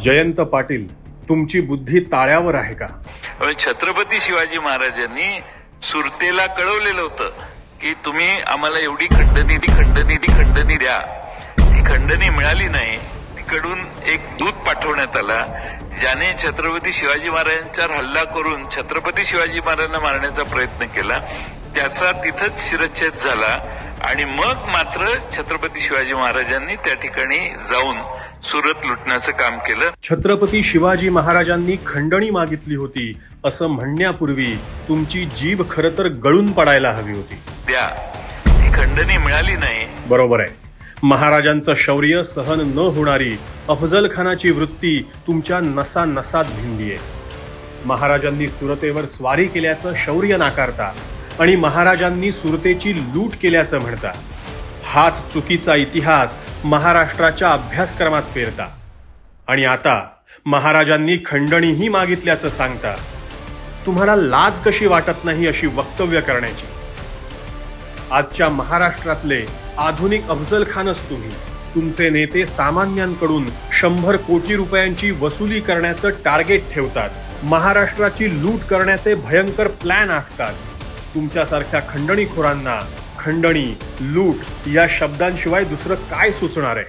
जयंत पाटील, तुमची बुद्धी ताळ्यावर आहे का? छत्रपती शिवाजी महाराजांनी सुरतेला कळवलेलं होतं की तुम्ही आम्हाला एवढी खंडणी द्या. ती खंडणी मिळाली नाही. तिकडून एक दूत पाठवण्यात आला ज्याने छत्रपती शिवाजी महाराजांच्यावर हल्ला करून छत्रपती शिवाजी महाराजांना मारण्याचा प्रयत्न केला. त्याचा तिथंच शिरच्छेद झाला आणि मग मात्र छत्रपती शिवाजी महाराजांनी त्या ठिकाणी जाऊन सुरत लुटण्याचं काम केलं. छत्रपती शिवाजी महाराजांनी खंडणी मागितली होती असं म्हणण्यापूर्वी तुमची जीभ खरं तर गळून पडायला हवी होती. ती खंडणी मिळाली नाही. बरोबर आहे. महाराजांचं शौर्य सहन न होणारी अफजल खानाची वृत्ती तुमच्या नसा नसात भिनलीये. महाराजांनी सुरतेवर स्वारी केल्याचं शौर्य नाकारता आणि महाराजांनी सुरतेची लूट केल्याचं म्हणता. हाच चुकीचा इतिहास महाराष्ट्राच्या अभ्यासक्रमात पेरता आणि आता महाराजांनी खंडणीही मागितल्याचं सांगता. तुम्हाला लाज कशी वाटत नाही अशी वक्तव्य करण्याची? आजच्या महाराष्ट्रातले आधुनिक अफजल खानच तुम्ही. तुमचे नेते सामान्यांकडून 100 कोटी रुपयांची वसुली करण्याचं टार्गेट ठेवतात. महाराष्ट्राची लूट करण्याचे भयंकर प्लॅन आखतात. तुमच्यासारख्या खंडणीखोरांना खंडणी, लूट या शब्दांशिवाय दुसरं काय सुचणार आहे?